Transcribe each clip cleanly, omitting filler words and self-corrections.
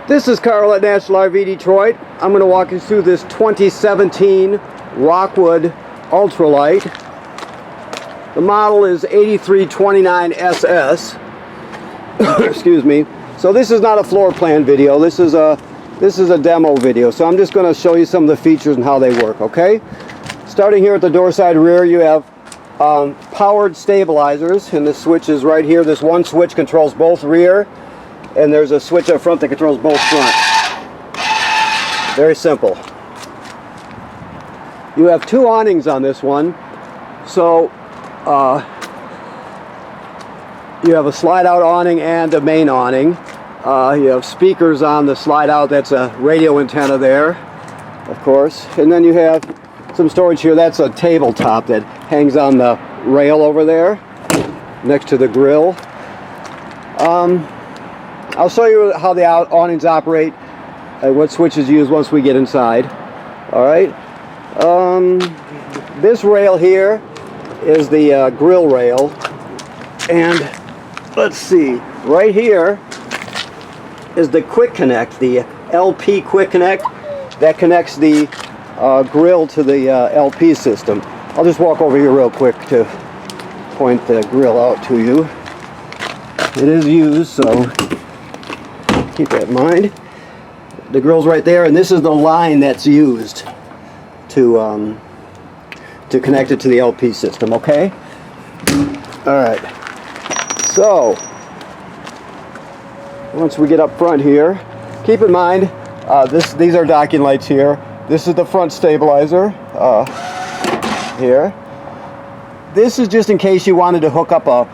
This is Carl at National RV Detroit. I'm going to walk you through this 2017 Rockwood Ultralight. The model is 8329SS. Excuse me. So this is not a floor plan video. This is a demo video. So I'm just going to show you some of the features and how they work. Okay. Starting here at the door side rear, you have powered stabilizers, and this switch is right here. This one switch controls both rear, and there's a switch up front that controls both front. Very simple. You have two awnings on this one, so you have a slide out awning and a main awning. You have speakers on the slide out. That's a radio antenna there, of course, and then you have some storage here. That's a tabletop that hangs on the rail over there next to the grill. I'll show you how the awnings operate and what switches use once we get inside. Alright. This rail here is the grill rail, and let's see, right here is the quick connect, the LP quick connect that connects the grill to the LP system. I'll just walk over here real quick to point the grill out to you. It is used, so keep that in mind. The grill's right there, and this is the line that's used to connect it to the LP system. Okay. All right. So once we get up front here, keep in mind these are docking lights here. This is the front stabilizer here. This is just in case you wanted to hook up a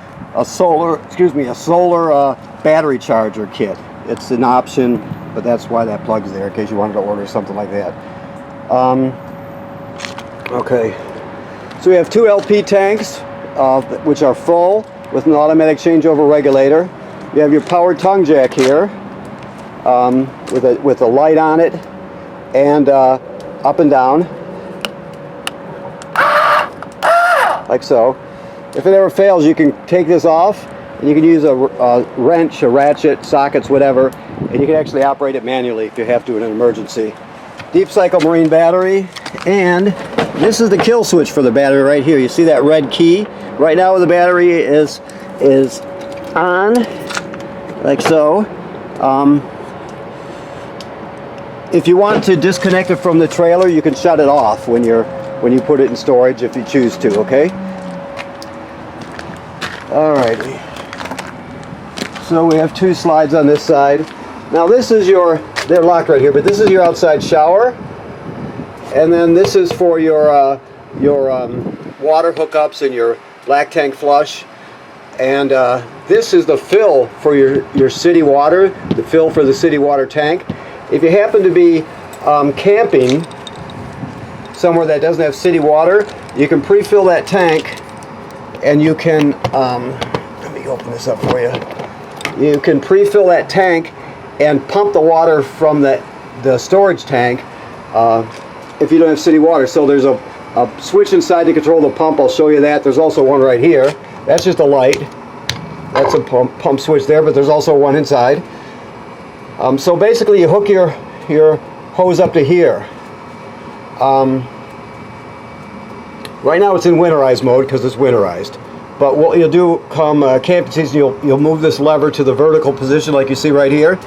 solar battery charger kit. It's an option, but that's why that plug's there, in case you wanted to order something like that. Okay, so we have two LP tanks, which are full with an automatic changeover regulator. You have your power tongue jack here with a light on it, and up and down, like so. If it ever fails, you can take this off, and you can use a wrench, a ratchet, sockets, whatever, and you can actually operate it manually if you have to in an emergency. Deep cycle marine battery, and this is the kill switch for the battery right here. You see that red key? Right now the battery is on, like so. If you want to disconnect it from the trailer, you can shut it off when you put it in storage if you choose to. Okay. Alrighty. So we have two slides on this side. Now this is they're locked right here, but this is your outside shower, and then this is for your water hookups and your black tank flush, and this is the fill for your city water, the fill for the city water tank. If you happen to be camping somewhere that doesn't have city water, you can pre-fill that tank, and you can let me open this up for you. You can pre-fill that tank and pump the water from the storage tank if you don't have city water. So there's a switch inside to control the pump. I'll show you that. There's also one right here. That's just a light. That's a pump switch there, but there's also one inside. So basically you hook your hose up to here. Right now it's in winterized mode because it's winterized. But what you'll do come camping season, you'll move this lever to the vertical position like you see right here,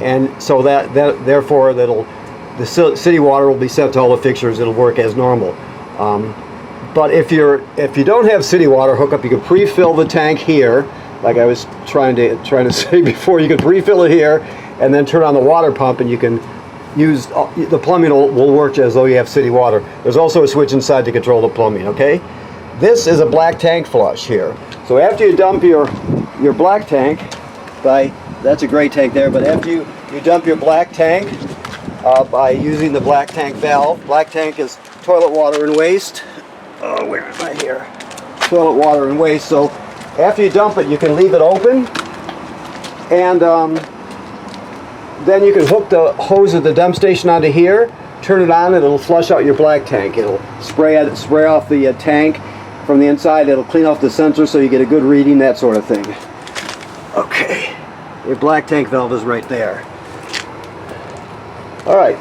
and so therefore the city water will be sent to all the fixtures. It'll work as normal. But if you don't have city water hookup, you can pre-fill the tank here, like I was trying to say before. You can pre-fill it here, and then turn on the water pump, and you can use the plumbing will work as though you have city water. There's also a switch inside to control the plumbing. Okay. This is a black tank flush here. So after you dump your black tank, that's a gray tank there, but after you dump your black tank by using the black tank valve. Black tank is toilet water and waste. Oh, where am I here? Toilet water and waste. So after you dump it, you can leave it open, and then you can hook the hose at the dump station onto here, turn it on, and it'll flush out your black tank. It'll spray off the tank from the inside. It'll clean off the sensor so you get a good reading, that sort of thing. Okay, your black tank valve is right there. All right.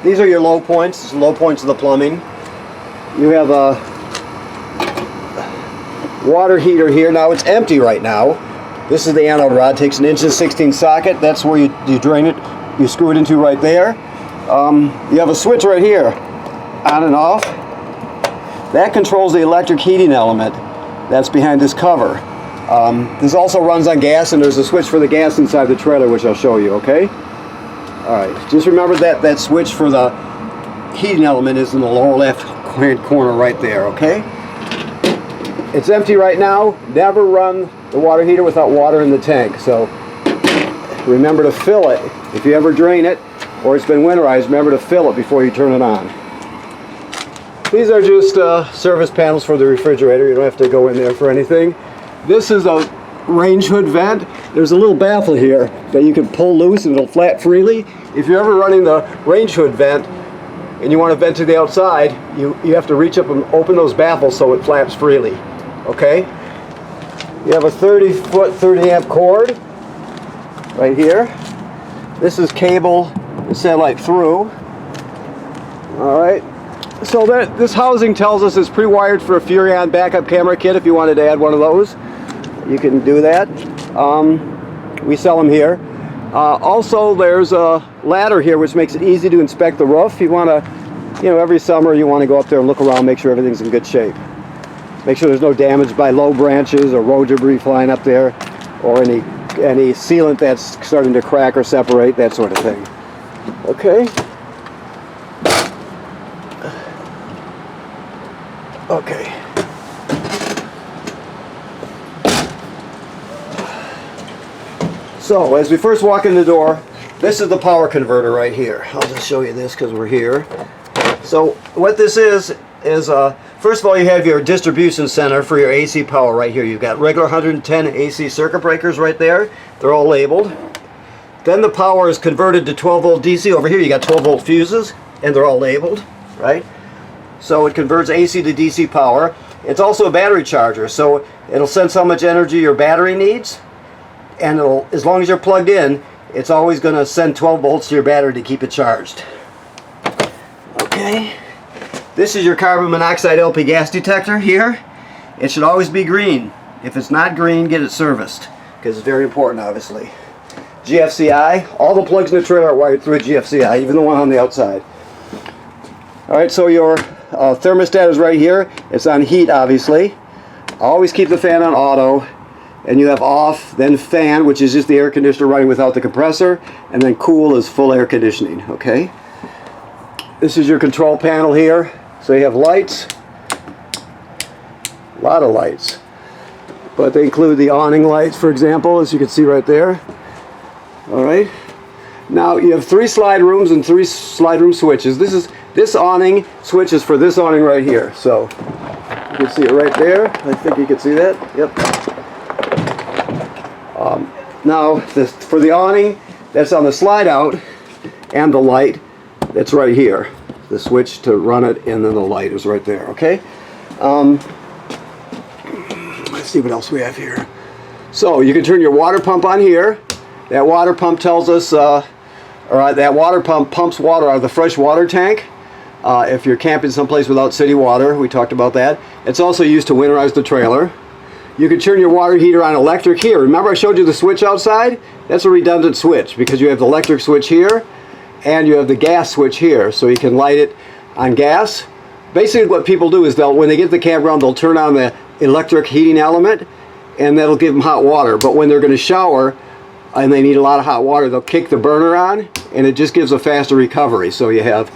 These are your low points. Low points of the plumbing. You have a water heater here. Now it's empty right now. This is the anode rod. Takes an 1/16 inch socket. That's where you drain it. You screw it into right there. You have a switch right here, on and off. That controls the electric heating element that's behind this cover. This also runs on gas, and there's a switch for the gas inside the trailer, which I'll show you, okay? Alright, just remember that switch for the heating element is in the lower left hand corner right there, okay? It's empty right now. Never run the water heater without water in the tank, so remember to fill it. If you ever drain it, or it's been winterized, remember to fill it before you turn it on. These are just service panels for the refrigerator. You don't have to go in there for anything. This is a range hood vent. There's a little baffle here that you can pull loose and it'll flap freely. If you're ever running the range hood vent and you want to vent to the outside, you have to reach up and open those baffles so it flaps freely. Okay? You have a 30-foot, 30-amp cord right here. This is cable satellite through. All right. So this housing tells us it's pre-wired for a Furrion backup camera kit. If you wanted to add one of those, you can do that. We sell them here. Also, there's a ladder here which makes it easy to inspect the roof. You want to, every summer you want to go up there and look around, make sure everything's in good shape. Make sure there's no damage by low branches or road debris flying up there, or any sealant that's starting to crack or separate, that sort of thing. Okay. Okay. So, as we first walk in the door, this is the power converter right here. I'll just show you this because we're here. So, what this is first of all, you have your distribution center for your AC power right here. You've got regular 110 AC circuit breakers right there. They're all labeled. Then the power is converted to 12-volt DC. Over here you got 12-volt fuses, and they're all labeled, right? So it converts AC to DC power. It's also a battery charger, so it'll sense how much energy your battery needs, and as long as you're plugged in, it's always going to send 12 volts to your battery to keep it charged. Okay, this is your carbon monoxide LP gas detector here. It should always be green. If it's not green, get it serviced, because it's very important, obviously. GFCI, all the plugs in the trailer are wired through a GFCI, even the one on the outside. Alright, so your thermostat is right here. It's on heat, obviously. Always keep the fan on auto. And you have off, then fan, which is just the air conditioner running without the compressor. And then cool is full air conditioning, okay? This is your control panel here. So you have lights. A lot of lights. But they include the awning lights, for example, as you can see right there. Alright. Now you have 3 slide rooms and 3 slide room switches. This awning switch is for this awning right here. So you can see it right there. I think you can see that. Yep. Now for the awning, that's on the slide out, and the light that's right here. The switch to run it, and then the light is right there. Okay. Let's see what else we have here. So you can turn your water pump on here. That water pump tells us, that water pump pumps water out of the fresh water tank. If you're camping someplace without city water, we talked about that. It's also used to winterize the trailer. You can turn your water heater on electric here. Remember I showed you the switch outside? That's a redundant switch because you have the electric switch here and you have the gas switch here. So you can light it on gas. Basically what people do is when they get to the campground, they'll turn on the electric heating element and that'll give them hot water. But when they're going to shower and they need a lot of hot water, they'll kick the burner on and it just gives a faster recovery. So you have,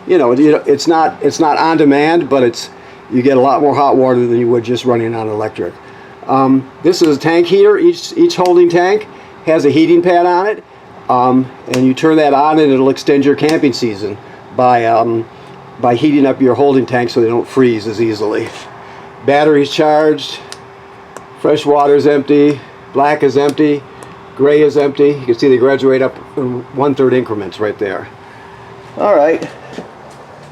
it's not on demand, but you get a lot more hot water than you would just running on electric. This is a tank heater. Each holding tank has a heating pad on it, and you turn that on and it'll extend your camping season by heating up your holding tank so they don't freeze as easily. Battery's charged, fresh water is empty, black is empty, gray is empty. You can see they graduate up in 1/3 increments right there. Alright,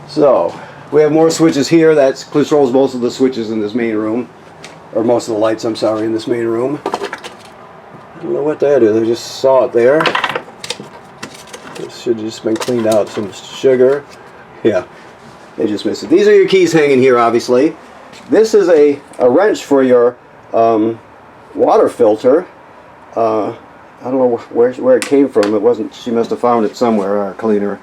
so we have more switches here. That controls most of the switches in this main room. Or most of the lights, I'm sorry, in this main room. I don't know what that is. I just saw it there. This should have just been cleaned out. Some sugar. Yeah, they just missed it. These are your keys hanging here, obviously. This is a wrench for your water filter. I don't know where it came from. It wasn't. She must have found it somewhere, our cleaner.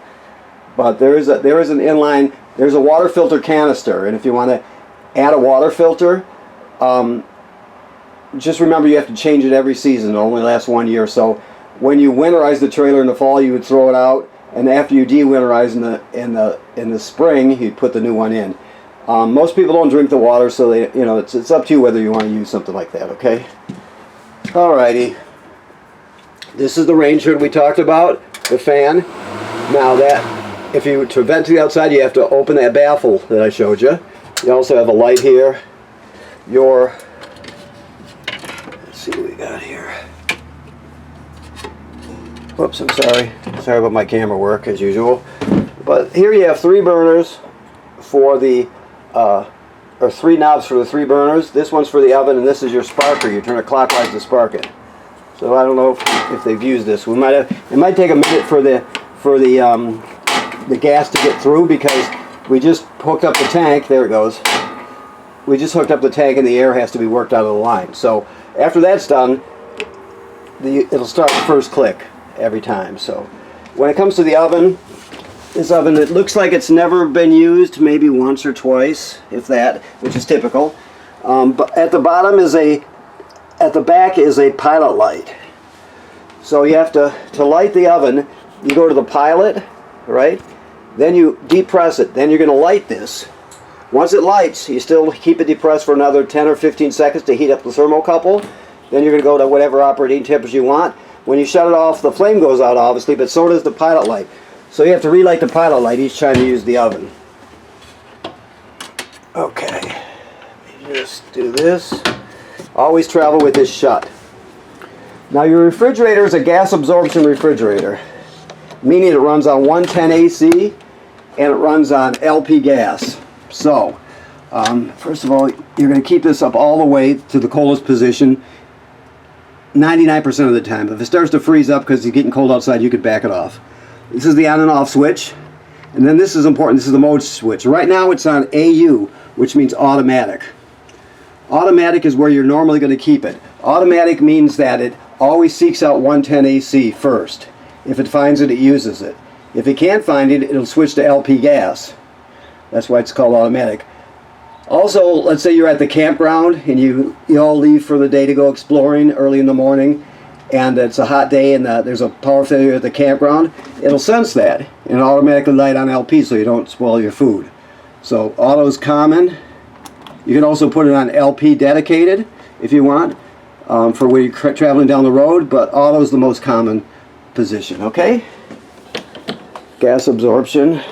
But there is an inline. There's a water filter canister, and if you want to add a water filter, just remember you have to change it every season. It only lasts 1 year. So when you winterize the trailer in the fall, you would throw it out, and after you de-winterize in the spring, you'd put the new one in. Most people don't drink the water, so they, it's up to you whether you want to use something like that. Okay. Alrighty. This is the rain hood we talked about, the fan. Now to vent to the outside, you have to open that baffle that I showed you. You also have a light here. Let's see what we got here. Whoops, I'm sorry. Sorry about my camera work as usual. But here you have 3 burners for the, or 3 knobs for the 3 burners. This one's for the oven, and this is your sparker. You turn it clockwise to spark it. So I don't know if they've used this. It might take a minute for the gas to get through, because we just hooked up the tank. There it goes. We just hooked up the tank, and the air has to be worked out of the line. So after that's done, it'll start the first click every time. So when it comes to the oven, this oven, it looks like it's never been used, maybe once or twice, if that, which is typical. But at the bottom at the back is a pilot light. So you have to light the oven, you go to the pilot, right? Then you depress it. Then you're going to light this. Once it lights, you still keep it depressed for another 10 or 15 seconds to heat up the thermocouple. Then you're going to go to whatever operating temperature you want. When you shut it off, the flame goes out, obviously, but so does the pilot light. So you have to relight the pilot light each time you use the oven. Okay. Let me just do this. Always travel with this shut. Now your refrigerator is a gas absorption refrigerator, meaning it runs on 110 AC and it runs on LP gas. So, first of all, you're going to keep this up all the way to the coldest position 99% of the time. If it starts to freeze up because it's getting cold outside, you could back it off. This is the on and off switch. And then this is important. This is the mode switch. Right now it's on AU, which means automatic. Automatic is where you're normally going to keep it. Automatic means that it always seeks out 110 AC first. If it finds it, it uses it. If it can't find it, it'll switch to LP gas. That's why it's called automatic. Also, let's say you're at the campground and you all leave for the day to go exploring early in the morning, and it's a hot day and there's a power failure at the campground. It'll sense that and automatically light on LP so you don't spoil your food. So auto is common. You can also put it on LP dedicated if you want, for when you're traveling down the road, but auto is the most common position. Okay? Gas absorption.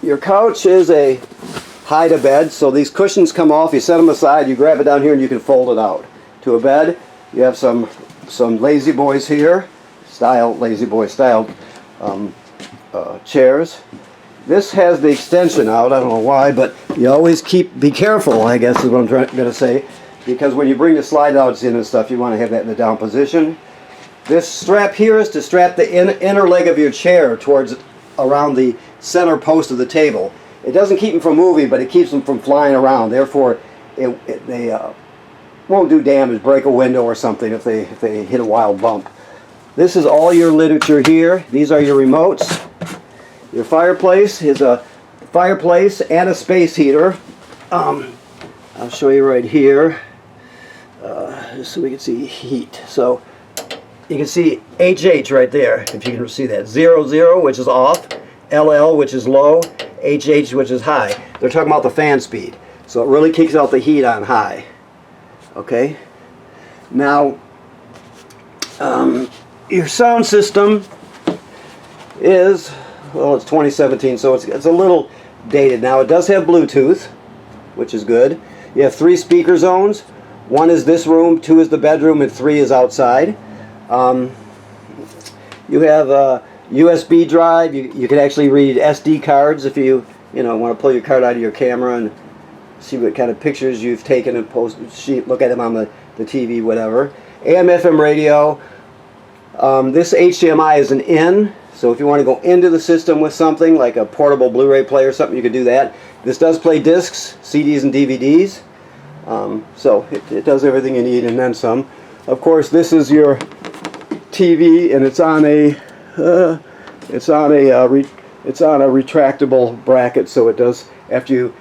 Your couch is a hide-a-bed, so these cushions come off, you set them aside, you grab it down here and you can fold it out to a bed. You have some Lazy Boys here, Lazy Boy style chairs. This has the extension out, I don't know why, but you always be careful, I guess is what I'm going to say, because when you bring the slide outs in and stuff, you want to have that in the down position. This strap here is to strap the inner leg of your chair towards around the center post of the table. It doesn't keep them from moving, but it keeps them from flying around. Therefore, they won't do damage, break a window or something if they hit a wild bump. This is all your literature here. These are your remotes. Your fireplace is a fireplace and a space heater. I'll show you right here, just so we can see heat. So you can see HH right there, if you can see that. 00, which is off, LL, which is low, HH, which is high. They're talking about the fan speed. So it really kicks out the heat on high. Okay? Now, your sound system is, well, it's 2017, so it's a little dated. Now, it does have Bluetooth, which is good. You have 3 speaker zones. 1 is this room, 2 is the bedroom, and 3 is outside. You have a USB drive. You can actually read SD cards if you want to pull your card out of your camera and see what kind of pictures you've taken and look at them on the TV, whatever. AM/FM radio. This HDMI is an in, so if you want to go into the system with something like a portable Blu-ray player or something, you could do that. This does play discs, CDs and DVDs, so it does everything you need and then some. Of course, this is your TV, and it's on a retractable bracket, so it does after you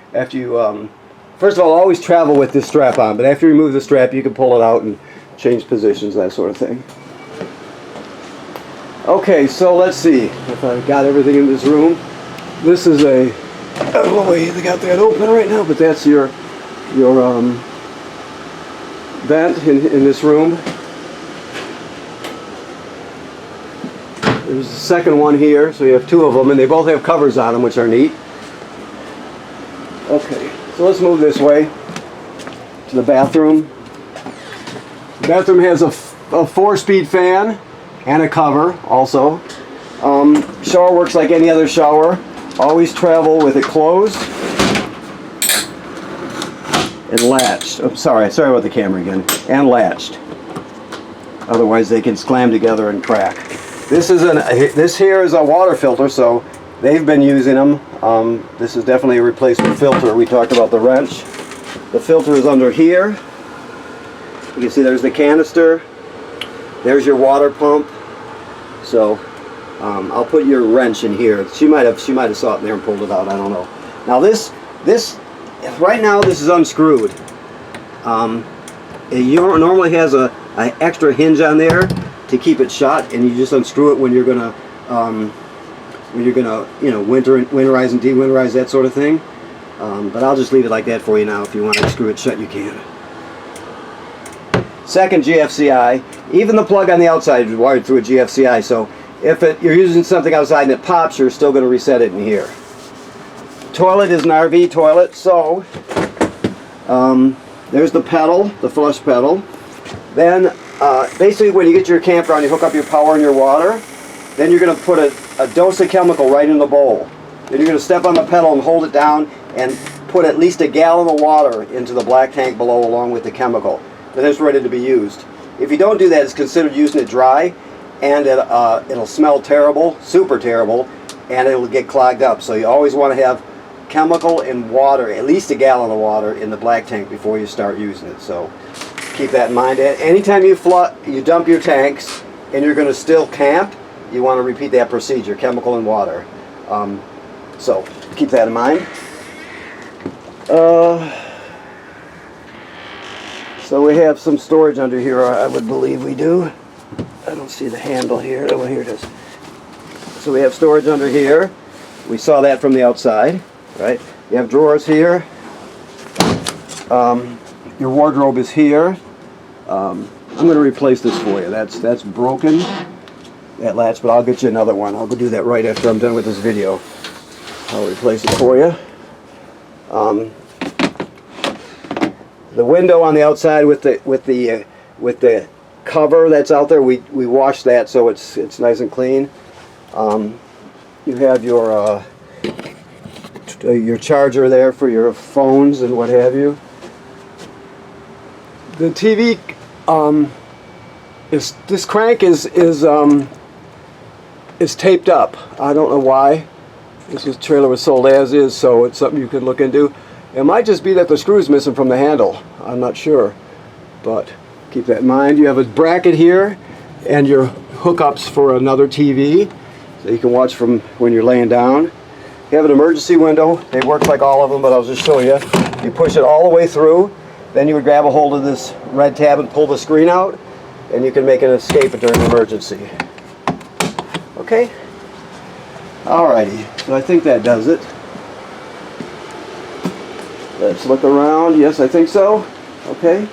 first of all, always travel with this strap on, but after you remove the strap, you can pull it out and change positions, that sort of thing. Okay, so let's see if I've got everything in this room. This is a, oh wait, they got that open right now, but that's your vent in this room. There's the second one here, so you have two of them, and they both have covers on them, which are neat. Okay, so let's move this way to the bathroom. The bathroom has a 4-speed fan and a cover also. Shower works like any other shower. Always travel with it closed and latched. Oh, sorry about the camera again. And latched. Otherwise they can slam together and crack. This here is a water filter, so they've been using them. This is definitely a replacement filter. We talked about the wrench. The filter is under here. You can see there's the canister. There's your water pump. So I'll put your wrench in here. She might have saw it in there and pulled it out. I don't know. Now this right now this is unscrewed. It normally has an extra hinge on there to keep it shut, and you just unscrew it when you're gonna winterize and de-winterize, that sort of thing. But I'll just leave it like that for you now. If you want to screw it shut, you can. Second, GFCI. Even the plug on the outside is wired through a GFCI, so if you're using something outside and it pops, you're still going to reset it in here. Toilet is an RV toilet, so there's the pedal, the flush pedal. Then basically when you get your campground, you hook up your power and your water. Then you're going to put a dose of chemical right in the bowl. Then you're going to step on the pedal and hold it down and put at least a gallon of water into the black tank below along with the chemical. Then it's ready to be used. If you don't do that, it's considered using it dry, and it'll smell terrible, super terrible, and it'll get clogged up. So you always want to have chemical and water, at least a gallon of water in the black tank before you start using it. So keep that in mind. Anytime you dump your tanks and you're going to still camp, you want to repeat that procedure, chemical and water. So keep that in mind. So we have some storage under here, I would believe we do. I don't see the handle here. Oh, here it is. So we have storage under here. We saw that from the outside, right? You have drawers here. Your wardrobe is here. I'm going to replace this for you. That's broken, that latch, but I'll get you another one. I'll go do that right after I'm done with this video. I'll replace it for you. The window on the outside with the cover that's out there, we washed that so it's nice and clean. You have your charger there for your phones and what have you. The TV this crank is taped up. I don't know why. This trailer was sold as is, so it's something you could look into. It might just be that the screw's missing from the handle. I'm not sure, but keep that in mind. You have a bracket here and your hookups for another TV, so you can watch from when you're laying down. You have an emergency window. They work like all of them, but I'll just show you. You push it all the way through, then you would grab a hold of this red tab and pull the screen out, and you can make an escape during an emergency. Okay? Alrighty, so I think that does it. Let's look around. Yes, I think so. Okay.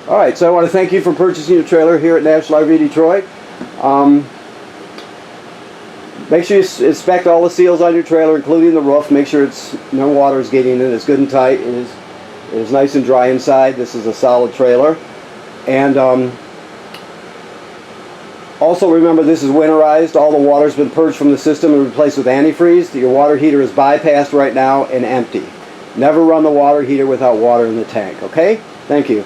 Alright, so I want to thank you for purchasing your trailer here at National RV Detroit. Make sure you inspect all the seals on your trailer, including the roof. Make sure no water is getting in. It's good and tight. It is nice and dry inside. This is a solid trailer. And also remember, this is winterized. All the water's been purged from the system and replaced with antifreeze. Your water heater is bypassed right now and empty. Never run the water heater without water in the tank, okay? Thank you.